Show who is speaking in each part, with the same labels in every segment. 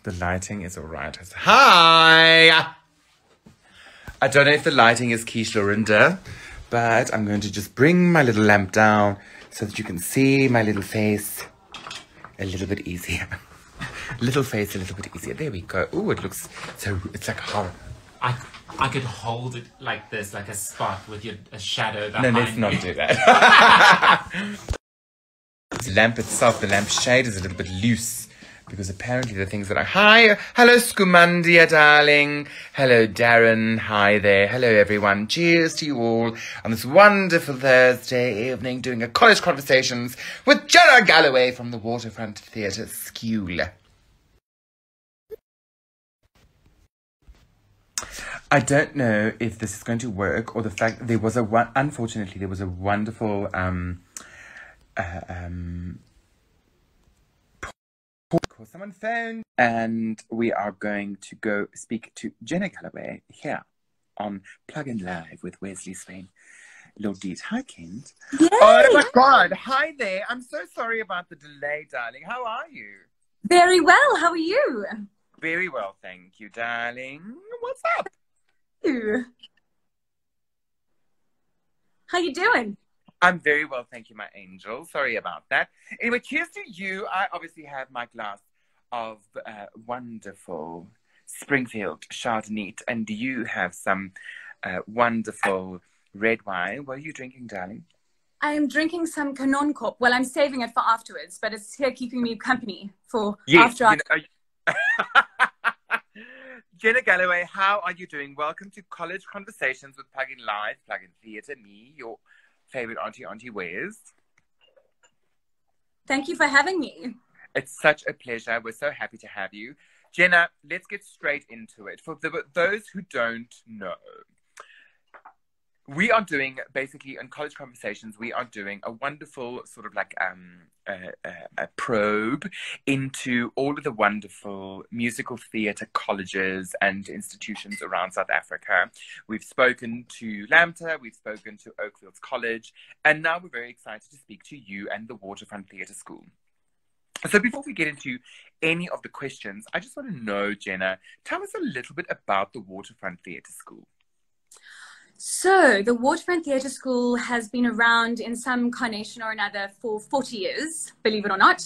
Speaker 1: The lighting is all right. Hi! I don't know if the lighting is quiche Lorinda, but I'm going to just bring my little lamp down so that you can see my little face a little bit easier. Little face a little bit easier. There we go. Oh, it looks so, it's like horror.
Speaker 2: I could hold it like this, like a spot with a shadow behind
Speaker 1: No, let's not do that. The lamp itself, the lamp shade is a little bit loose because apparently the things that hi, hello Skumandia, darling. Hello Darren, hi there. Hello everyone. Cheers to you all on this wonderful Thursday evening doing a college conversations with Genna Galloway from the Waterfront Theatre School. I don't know if this is going to work or the fact that there was unfortunately there was a wonderful someone phoned and we are going to go speak to Genna Galloway here on PlugInLIVE with Weslee Swain Lauder. Hi Kent.
Speaker 3: Yay!
Speaker 1: Oh my god, hi there. I'm so sorry about the delay, darling. How are you?
Speaker 3: Very well, how are you?
Speaker 1: Very well, thank you, darling. What's up?
Speaker 3: How you doing?
Speaker 1: I'm very well, thank you, my angel. Sorry about that. Anyway, cheers to you. I obviously have my glass of wonderful Springfield Chardonnay, and you have some wonderful red wine. What are you drinking, darling?
Speaker 3: I'm drinking some Kanonkop. Well, I'm saving it for afterwards, but it's here keeping me company for
Speaker 1: yes,
Speaker 3: after
Speaker 1: Genna Galloway, how are you doing? Welcome to College Conversations with PlugInLIVE, Plug-in Theatre, me, your favorite Auntie Wes.
Speaker 3: Thank you for having me.
Speaker 1: It's such a pleasure. We're so happy to have you. Genna, let's get straight into it. For those who don't know, we are doing, basically, in College Conversations, we are doing a wonderful sort of like a probe into all of the wonderful musical theatre colleges and institutions around South Africa. We've spoken to Lambda, we've spoken to Oakfields College, and now we're very excited to speak to you and the Waterfront Theatre School. So before we get into any of the questions, I just want to know, Genna, tell us a little bit about the Waterfront Theatre School.
Speaker 3: So the Waterfront Theatre School has been around in some carnation or another for 40 years, believe it or not.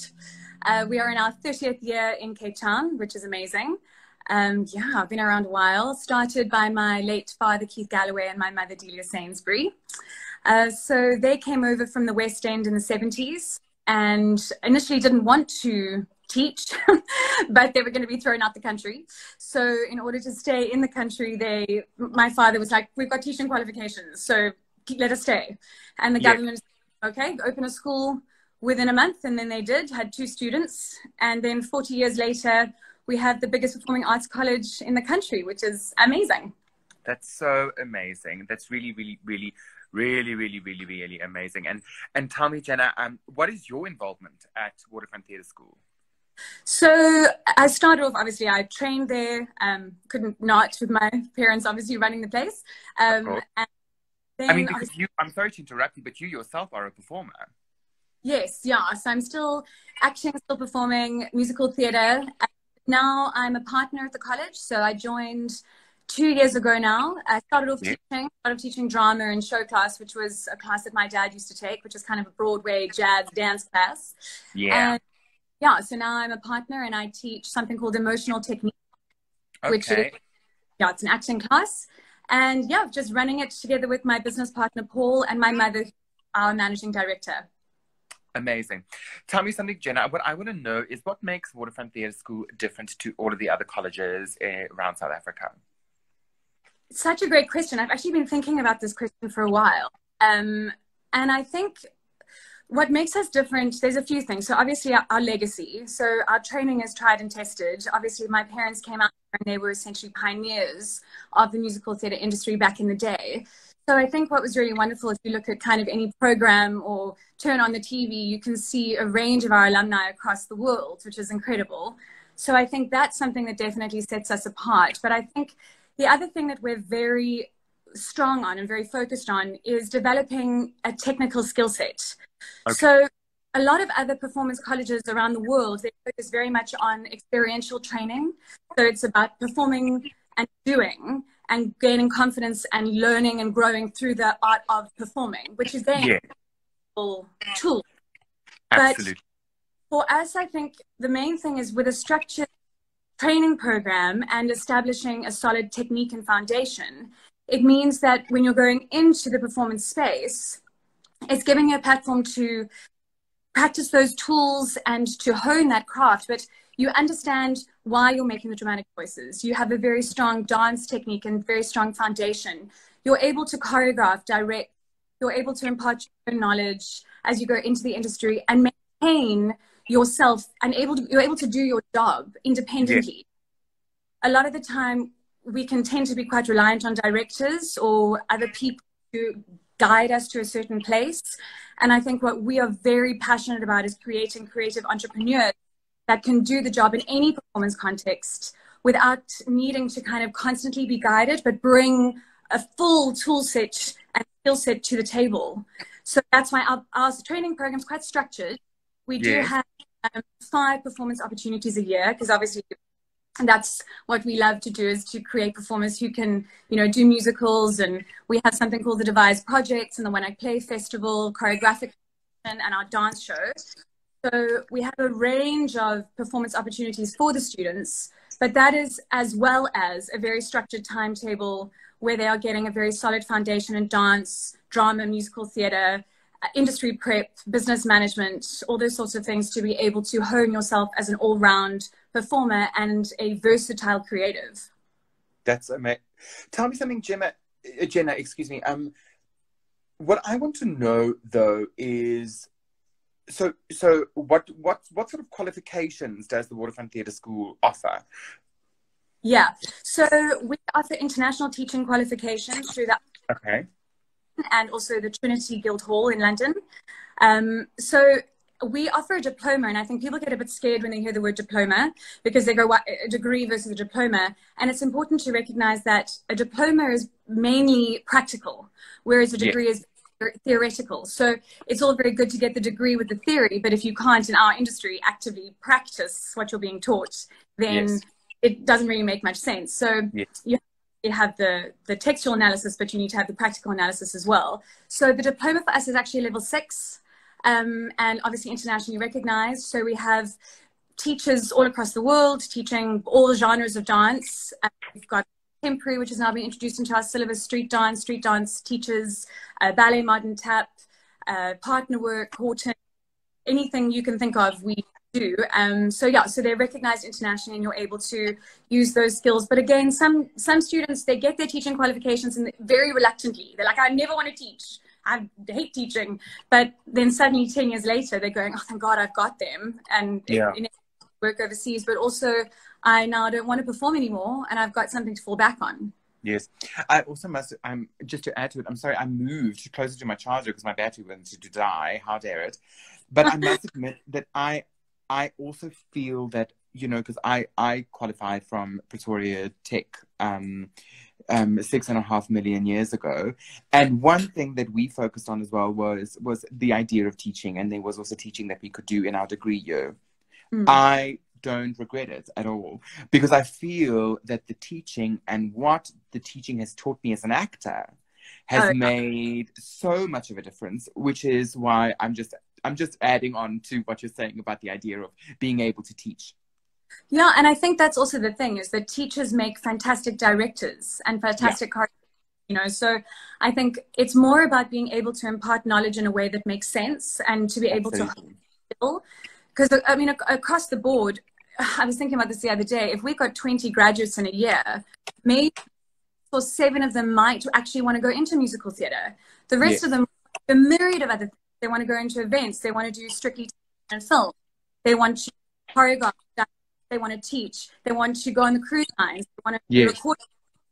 Speaker 3: We are in our 30th year in Cape Town, which is amazing. Yeah, I've been around a while. Started by my late father, Keith Galloway, and my mother, Delia Sainsbury. So they came over from the West End in the 70s and initially didn't want to teach, but they were going to be thrown out the country. So in order to stay in the country, my father was like, we've got teaching qualifications, so let us stay. And the government said, okay, open a school within a month. And then they did, had 2 students. And then 40 years later, we have the biggest performing arts college in the country, which is amazing.
Speaker 1: That's so amazing. That's really, really, really, really, really, really, really amazing. And tell me, Genna, what is your involvement at Waterfront Theatre School?
Speaker 3: So I started off, obviously, I trained there, couldn't not with my parents, obviously, running the place. And then
Speaker 1: I mean, because I'm sorry to interrupt you, but you yourself are a performer.
Speaker 3: Yes, yeah. So I'm still acting, still performing musical theatre. Now I'm a partner at the college. So I joined 2 years ago now. I started off teaching drama and show class, which was a class that my dad used to take, which is kind of a Broadway jazz dance class.
Speaker 1: Yeah.
Speaker 3: And yeah, so now I'm a partner and I teach something called emotional technique, which is, it's an acting class. And yeah, just running it together with my business partner, Paul, and my mother, our managing director.
Speaker 1: Amazing. Tell me something, Genna. What I want to know is what makes Waterfront Theatre School different to all of the other colleges around South Africa?
Speaker 3: Such a great question. I've actually been thinking about this question for a while. And I think what makes us different, there's a few things. So obviously our legacy. So our training is tried and tested. Obviously my parents came out and they were essentially pioneers of the musical theatre industry back in the day. So I think what was really wonderful, if you look at kind of any program or turn on the TV, you can see a range of our alumni across the world, which is incredible. So I think that's something that definitely sets us apart. But I think the other thing that we're very strong on and very focused on is developing a technical skill set. Okay. So a lot of other performance colleges around the world, they focus very much on experiential training. So it's about performing and doing and gaining confidence and learning and growing through the art of performing, which is then a tool.
Speaker 1: Absolutely.
Speaker 3: But for us, I think the main thing is with a structured training program and establishing a solid technique and foundation, it means that when you're going into the performance space, it's giving you a platform to practice those tools and to hone that craft, but you understand why you're making the dramatic choices. You have a very strong dance technique and very strong foundation. You're able to choreograph, direct, you're able to impart your own knowledge as you go into the industry and maintain yourself and you're able to do your job independently. A lot of the time, we can tend to be quite reliant on directors or other people to guide us to a certain place. And I think what we are very passionate about is creating creative entrepreneurs that can do the job in any performance context without needing to kind of constantly be guided, but bring a full tool set and skill set to the table. So that's why our training program is quite structured. We do have 5 performance opportunities a year, because obviously that's what we love to do, is to create performers who can, you know, do musicals. And we have something called the Devise Projects and the When I Play Festival, choreographic, and our dance show. So we have a range of performance opportunities for the students, but that is as well as a very structured timetable where they are getting a very solid foundation in dance, drama, musical theatre, industry prep, business management, all those sorts of things to be able to hone yourself as an all-round performer and a versatile creative.
Speaker 1: That's amazing. Tell me something, Genna, excuse me. What I want to know though is, so what sort of qualifications does the Waterfront Theatre School offer?
Speaker 3: Yeah, so we offer international teaching qualifications through that.
Speaker 1: Okay. And
Speaker 3: also the Trinity Guildhall in London. So we offer a diploma, and I think people get a bit scared when they hear the word diploma, because they go, what, a degree versus a diploma? And it's important to recognize that a diploma is mainly practical, whereas a degree is theoretical. So it's all very good to get the degree with the theory, but if you can't in our industry actively practice what you're being taught, then it doesn't really make much sense. So you have the textual analysis, but you need to have the practical analysis as well. So the diploma for us is actually level 6, and obviously internationally recognized. So we have teachers all across the world teaching all genres of dance. We've got contemporary, which has now been introduced into our syllabus, street dance teachers, ballet, modern tap, partner work, horton, anything you can think of, we do. So they're recognized internationally, and you're able to use those skills. But again, some students, they get their teaching qualifications and very reluctantly. They're like, I never want to teach. I hate teaching. But then suddenly 10 years later, they're going, oh, thank God I've got them. And work overseas, but also I now don't want to perform anymore, and I've got something to fall back on.
Speaker 1: Yes. I also must, just to add to it, I'm sorry, I moved closer to my charger because my battery wanted to die. How dare it? But I must admit that I also feel that, you know, because I qualified from Pretoria Tech 6.5 million years ago. And one thing that we focused on as well was the idea of teaching. And there was also teaching that we could do in our degree year. I don't regret it at all, because I feel that the teaching and what the teaching has taught me as an actor has made so much of a difference, which is why I'm just adding on to what you're saying about the idea of being able to teach.
Speaker 3: Yeah, and I think that's also the thing, is that teachers make fantastic directors and fantastic choreographers, you know. So I think it's more about being able to impart knowledge in a way that makes sense, and to be able to hold. Because, I mean, across the board, I was thinking about this the other day, if we got 20 graduates in a year, maybe 7 of them might actually want to go into musical theatre. The rest of them, a myriad of other things. They want to go into events. They want to do strictly television and film. They want to choreograph. They want to teach. They want to go on the cruise lines. They want to record.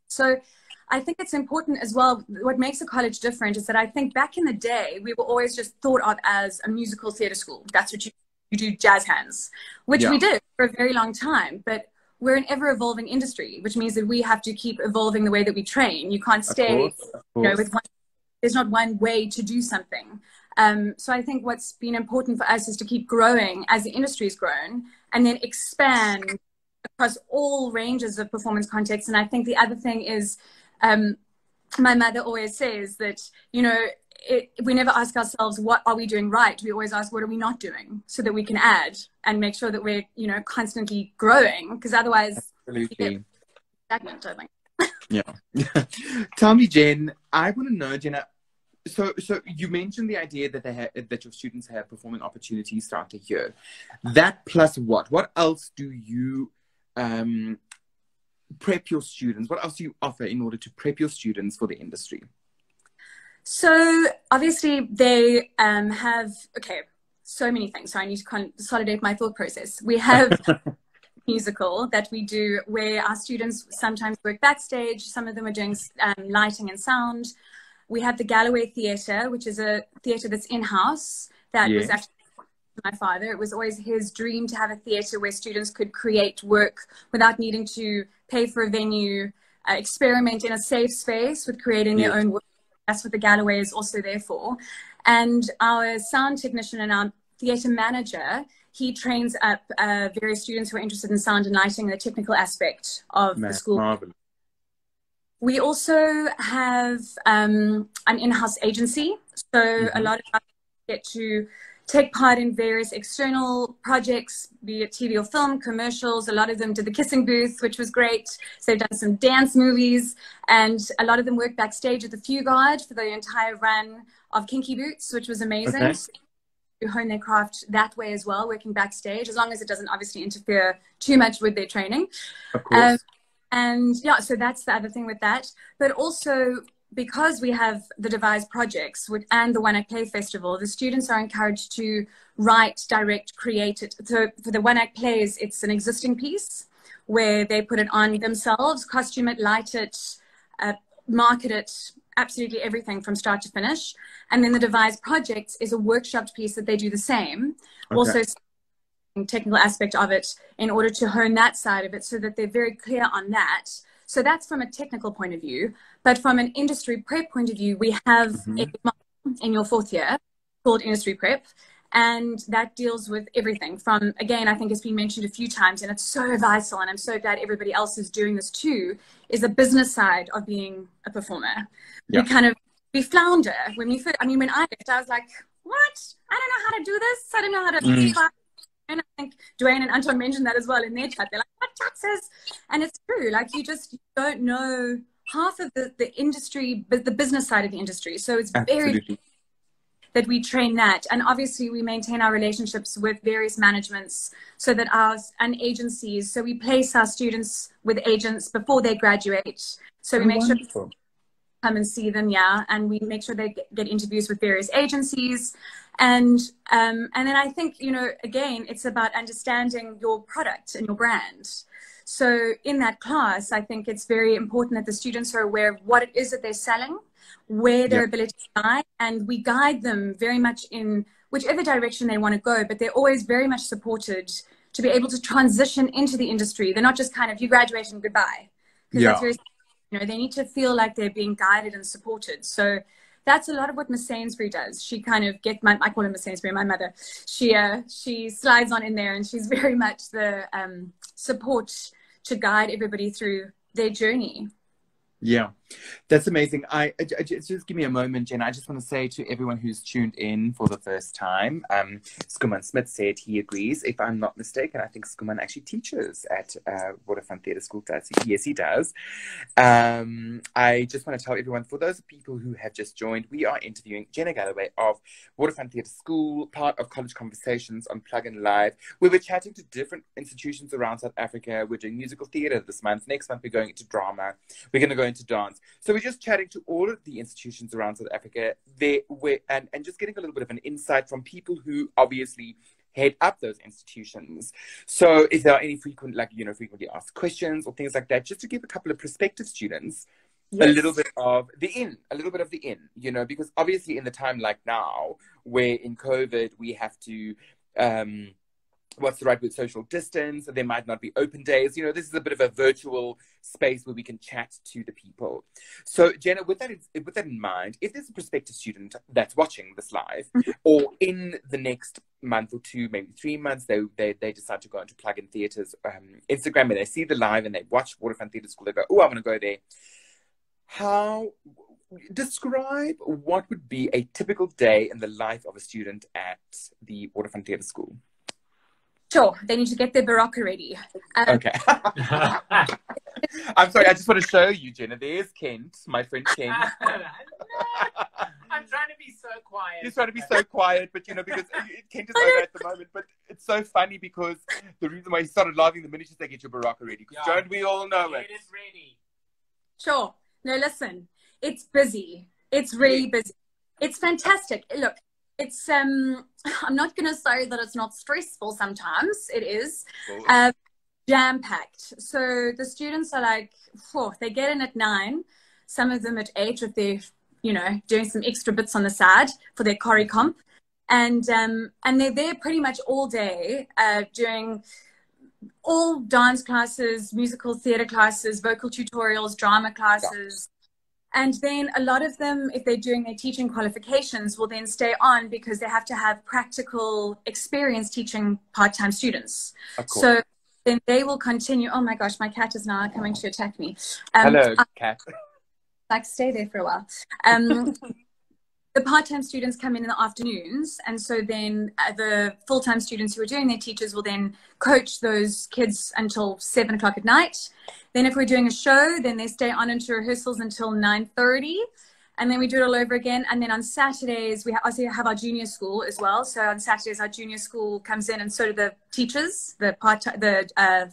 Speaker 3: So I think it's important as well. What makes a college different is that I think back in the day, we were always just thought of as a musical theatre school. That's what you do, jazz hands, which we did for a very long time. But we're an ever-evolving industry, which means that we have to keep evolving the way that we train. You can't stay, you know, with one. There's not one way to do something. So I think what's been important for us is to keep growing as the industry's grown, and then expand across all ranges of performance contexts. And I think the other thing is, my mother always says that, you know, we never ask ourselves, what are we doing right? We always ask, what are we not doing, so that we can add and make sure that we're, you know, constantly growing, because otherwise we get stagnant, I think.
Speaker 1: Yeah. Tell me, Jen, I want to know, Genna, so you mentioned the idea that that your students have performing opportunities throughout the year. That plus what? What else do you prep your students? What else do you offer in order to prep your students for the industry?
Speaker 3: So obviously they have, so many things. So I need to consolidate my thought process. We have musical that we do where our students sometimes work backstage. Some of them are doing lighting and sound. We have the Galloway Theatre, which is a theatre that's in-house. That was actually my father. It was always his dream to have a theatre where students could create work without needing to pay for a venue, experiment in a safe space with creating their own work. That's what the Galloway is also there for. And our sound technician and our theatre manager, he trains up various students who are interested in sound and lighting and the technical aspect of the school.
Speaker 1: Marvelous.
Speaker 3: We also have an in-house agency. So a lot of us get to take part in various external projects, be it TV or film, commercials. A lot of them did the kissing booth, which was great. So they've done some dance movies, and a lot of them worked backstage at the Fugard for the entire run of Kinky Boots, which was amazing.
Speaker 1: Okay.
Speaker 3: So to hone their craft that way as well, working backstage, as long as it doesn't obviously interfere too much with their training.
Speaker 1: Of course.
Speaker 3: And yeah, so that's the other thing with that. But also, because we have the devised projects and the One Act Play Festival, the students are encouraged to write, direct, create it. So for the One Act Plays, it's an existing piece where they put it on themselves, costume it, light it, market it, absolutely everything from start to finish. And then the devised projects is a workshop piece that they do the same. Also, technical aspect of it in order to hone that side of it so that they're very clear on that. So that's from a technical point of view. But from an industry prep point of view, we have a module in your fourth year called Industry Prep. And that deals with everything from, again, I think it's been mentioned a few times, and it's so vital, and I'm so glad everybody else is doing this too, is the business side of being a performer. Yeah. We flounder. When we first, when I left, I was like, what? I don't know how to do this. I don't know how to and I think Dwayne and Anton mentioned that as well in their chat. They're like, what taxes? And it's true. Like, you just don't know half of the industry, but the business side of the industry. So it's very that we train that. And obviously we maintain our relationships with various managements so that and agencies. So we place our students with agents before they graduate. So we make sure come and see them, and we make sure they get interviews with various agencies. And then I think, again, it's about understanding your product and your brand. So in that class, I think it's very important that the students are aware of what it is that they're selling, where their abilities lie, and we guide them very much in whichever direction they want to go, but they're always very much supported to be able to transition into the industry. They're not just kind of, you graduate and goodbye. Because that's very, they need to feel like they're being guided and supported. So that's a lot of what Miss Sainsbury does. She kind of I call her Miss Sainsbury, my mother. She slides on in there, and she's very much the support to guide everybody through their journey.
Speaker 1: Yeah, that's amazing. Just give me a moment, Jen. I just want to say to everyone who's tuned in for the first time, Skuman Smith said he agrees. If I'm not mistaken, I think Skuman actually teaches at Waterfront Theatre School. Yes, he does. I just want to tell everyone, for those people who have just joined, we are interviewing Genna Galloway of Waterfront Theatre School, part of College Conversations on PlugInLIVE, where we're chatting to different institutions around South Africa. We're doing musical theatre this month. Next month, we're going into drama. We're going to go into dance. So we're just chatting to all of the institutions around South Africa and just getting a little bit of an insight from people who obviously head up those institutions. So if there are any frequently asked questions or things like that, just to give a couple of prospective students a little bit of the in, because obviously in the time like now, where in COVID we have to what's the right word, social distance. There might not be open days. You know, this is a bit of a virtual space where we can chat to the people. So, Genna, with that in mind, if there's a prospective student that's watching this live, or in the next month or two, maybe 3 months, they decide to go into Plug-in Theatre's Instagram, and they see the live and they watch Waterfront Theatre School, they go, oh, I want to go there. Describe what would be a typical day in the life of a student at the Waterfront Theatre School.
Speaker 3: Sure, they need to get their baraka ready.
Speaker 1: Okay. I'm sorry, I just want to show you, Genna. There's Kent, my friend Kent.
Speaker 2: I'm trying to be so quiet.
Speaker 1: He's trying to be so quiet, but, you know, because Kent is over at the moment. But it's so funny because the reason why he started laughing the minute you say get your baraka ready, because don't we all know it?
Speaker 2: It is ready.
Speaker 3: Sure. No, listen, it's busy. It's really busy. It's fantastic. Look, it's I'm not going to say that it's not stressful. Sometimes it is jam-packed. So the students are like, they get in at 9, some of them at 8 if they're, you know, doing some extra bits on the side for their choreo comp, and they're there pretty much all day doing all dance classes, musical theatre classes, vocal tutorials, drama classes. And then a lot of them, if they're doing their teaching qualifications, will then stay on because they have to have practical experience teaching part-time students. So then they will continue. Oh my gosh, my cat is now coming to attack me.
Speaker 1: Hello, cat.
Speaker 3: Like, stay there for a while. The part-time students come in the afternoons, and so then the full-time students who are doing their teachers will then coach those kids until 7 o'clock at night. Then if we're doing a show, then they stay on into rehearsals until 9:30, and then we do it all over again. And then on Saturdays, we also have our junior school as well. So on Saturdays, our junior school comes in, and so do the teachers, the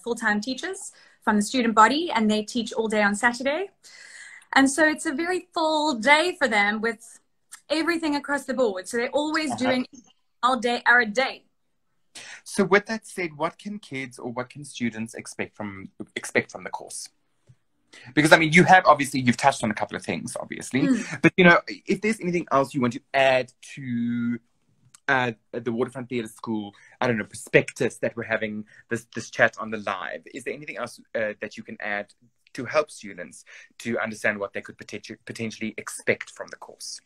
Speaker 3: full-time teachers from the student body, and they teach all day on Saturday. And so it's a very full day for them with everything across the board. So they're always doing all day, a day.
Speaker 1: So with that said, what can kids or what can students expect from the course? Because, I mean, you've touched on a couple of things, obviously. But, you know, if there's anything else you want to add to the Waterfront Theatre School, I don't know, perspectives that we're having this chat on the live, is there anything else that you can add to help students to understand what they could potentially expect from the course?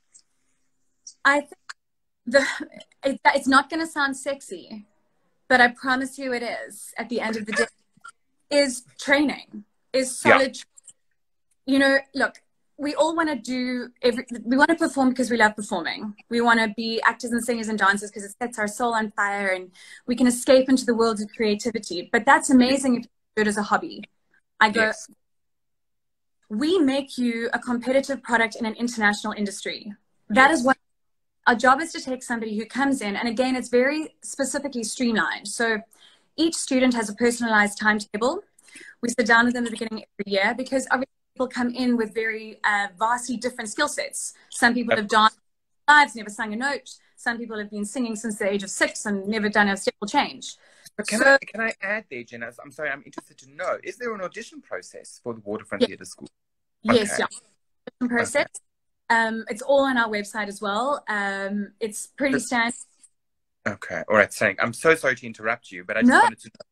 Speaker 3: I think it's not going to sound sexy, but I promise you it is. At the end of the day, is training, is solid. You know, look, we all want to we want to perform because we love performing. We want to be actors and singers and dancers because it sets our soul on fire and we can escape into the world of creativity. But that's amazing if you do it as a hobby. We make you a competitive product in an international industry. That is what our job is, to take somebody who comes in, and again, it's very specifically streamlined. So each student has a personalized timetable. We sit down with them at the beginning of every year because obviously people come in with very vastly different skill sets. Some people have danced lives, never sung a note. Some people have been singing since the age of 6 and never done a step or change.
Speaker 1: But can I add there, Genna? I'm sorry, I'm interested to know, is there an audition process for the Waterfront Theatre School?
Speaker 3: Yes, audition process. It's all on our website as well. It's pretty standard.
Speaker 1: Okay, all right. I'm so sorry to interrupt you, but I just wanted to know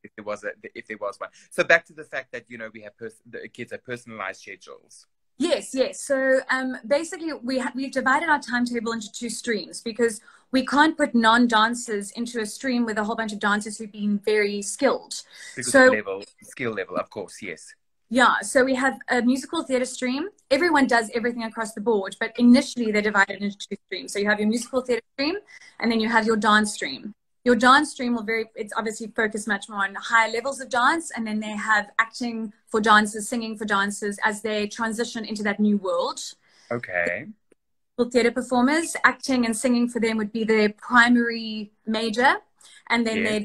Speaker 1: if there was one. So back to the fact that, you know, we have the kids have personalized schedules.
Speaker 3: Yes. So basically, we've divided our timetable into 2 streams because we can't put non-dancers into a stream with a whole bunch of dancers who've been very skilled.
Speaker 1: Because skill level, of course, yes.
Speaker 3: Yeah, so we have a musical theatre stream. Everyone does everything across the board, but initially they're divided into 2 streams. So you have your musical theatre stream, and then you have your dance stream. Your dance stream it's obviously focused much more on higher levels of dance, and then they have acting for dancers, singing for dancers as they transition into that new world.
Speaker 1: Okay.
Speaker 3: Theatre performers, acting and singing for them would be their primary major, and then their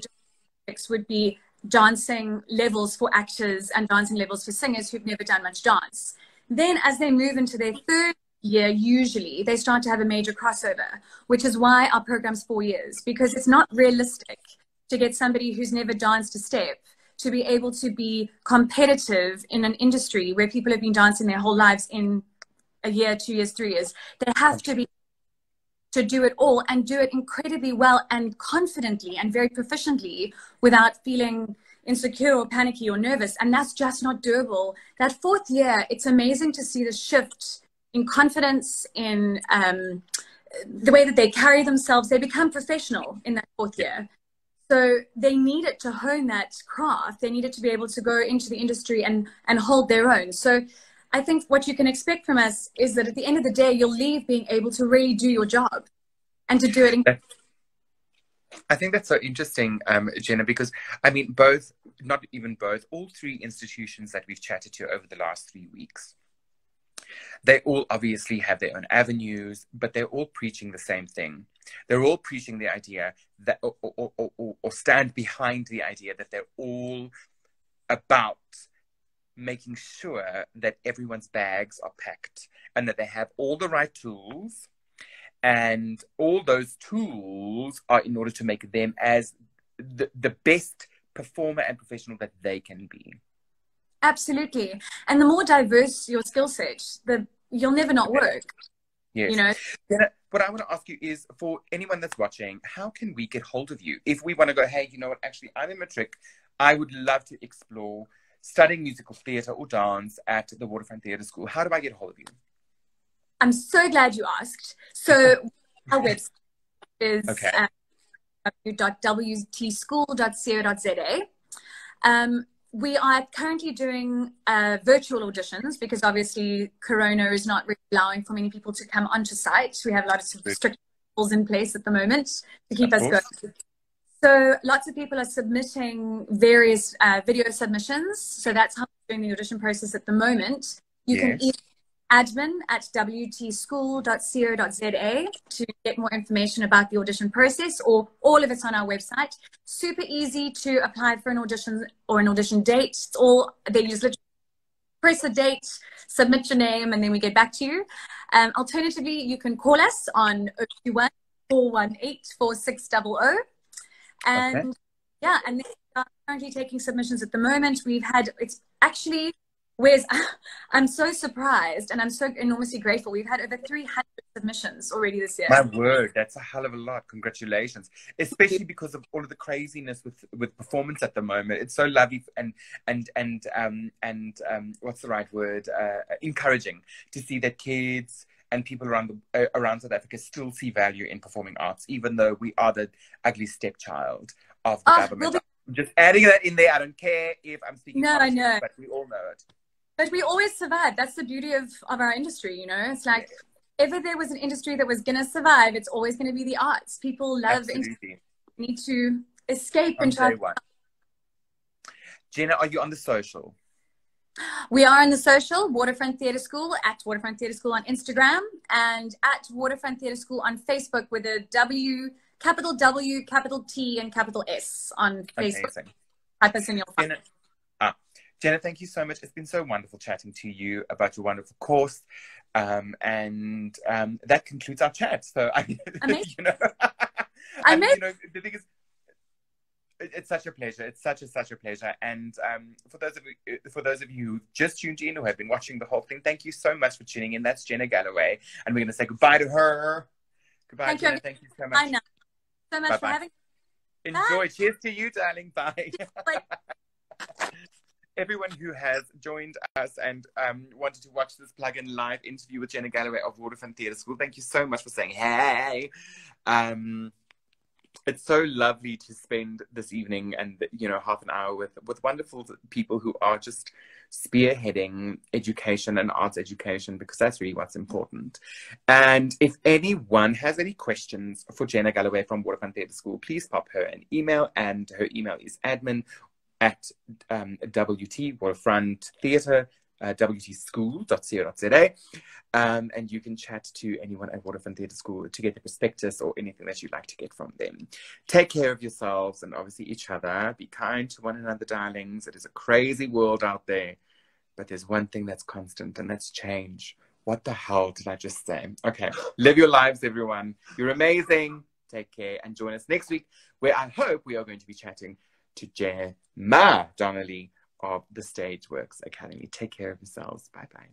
Speaker 3: topics would be dancing levels for actors and dancing levels for singers who've never done much dance. Then as they move into their 3rd year, usually they start to have a major crossover, which is why our program's 4 years, because it's not realistic to get somebody who's never danced a step to be able to be competitive in an industry where people have been dancing their whole lives in a year, 2 years, 3 years. They have to be to do it all and do it incredibly well and confidently and very proficiently without feeling insecure or panicky or nervous. And that's just not doable. That fourth year, it's amazing to see the shift in confidence, in the way that they carry themselves. They become professional in that fourth year. So they needed to hone that craft. They needed to be able to go into the industry and hold their own. So I think what you can expect from us is that at the end of the day, you'll leave being able to really do your job and to do it.
Speaker 1: I think that's so interesting, Genna, because I mean, both, not even both, all three institutions that we've chatted to over the last 3 weeks, they all obviously have their own avenues, but they're all preaching the same thing. They're all preaching the idea that, or stand behind the idea that they're all about making sure that everyone's bags are packed and that they have all the right tools, and all those tools are in order to make them as the best performer and professional that they can be.
Speaker 3: Absolutely. And the more diverse your skill set, you'll never not work.
Speaker 1: Yes.
Speaker 3: You know?
Speaker 1: Then what I want to ask you is, for anyone that's watching, how can we get hold of you? If we want to go, hey, you know what, actually, I'm in matric, I would love to explore studying musical theatre or dance at the Waterfront Theatre School. How do I get hold of you?
Speaker 3: I'm so glad you asked. So our website is www.wtschool.co.za. We are currently doing virtual auditions because obviously Corona is not really allowing for many people to come onto site. We have a lot of strict rules in place at the moment to keep us going. So lots of people are submitting various video submissions. So that's how we're doing the audition process at the moment. You can email admin@wtschool.co.za to get more information about the audition process, or all of it's on our website. Super easy to apply for an audition or an audition date. It's all, they use literally press a date, submit your name, and then we get back to you. Alternatively, you can call us on 021 418 4600. And yeah, and they are currently taking submissions at the moment. We've had, it's actually, I'm so surprised and I'm so enormously grateful. We've had over 300 submissions already this year.
Speaker 1: My word, that's a hell of a lot. Congratulations. Especially because of all of the craziness with performance at the moment. It's so lovely and what's the right word? Encouraging to see that kids and people around South Africa still see value in performing arts, even though we are the ugly stepchild of the government. I'm just adding that in there. I don't care if I'm speaking politics, I know, but we all know it.
Speaker 3: But we always survive. That's the beauty of our industry, you know. It's like, if there was an industry that was going to survive, it's always going to be the arts. People love need to escape and try.
Speaker 1: Genna, are you on the social?
Speaker 3: We are on the social, Waterfront Theatre School, at Waterfront Theatre School on Instagram, and at Waterfront Theatre School on Facebook with a W, capital W, capital T, and capital S on Facebook. Type us and you'll find it.
Speaker 1: Genna, thank you so much. It's been so wonderful chatting to you about your wonderful course. And that concludes our chat. So, you know, you know, the thing is, it's such a pleasure. It's such a pleasure. And for those of you who just tuned in or have been watching the whole thing, thank you so much for tuning in. That's Genna Galloway. And we're going to say goodbye to her. Goodbye, Genna. Thank you so much.
Speaker 3: I know. So much for having me.
Speaker 1: Enjoy. Cheers to you, darling. Bye. Everyone who has joined us and wanted to watch this plug-in-live interview with Genna Galloway of Waterfront Theatre School, thank you so much for saying hey. It's so lovely to spend this evening and, you know, half an hour with wonderful people who are just spearheading education and arts education, because that's really what's important. And if anyone has any questions for Genna Galloway from Waterfront Theatre School, please pop her an email, and her email is admin@WT Waterfront Theatre, wtschool.co.za. And you can chat to anyone at Waterfront Theatre School to get the prospectus or anything that you'd like to get from them. Take care of yourselves and obviously each other. Be kind to one another, darlings. It is a crazy world out there, but there's one thing that's constant, and that's change. What the hell did I just say? Okay, live your lives, everyone. You're amazing. Take care, and join us next week, where I hope we are going to be chatting to Gemma Donnelly of the Stageworks Academy. Take care of yourselves. Bye-bye.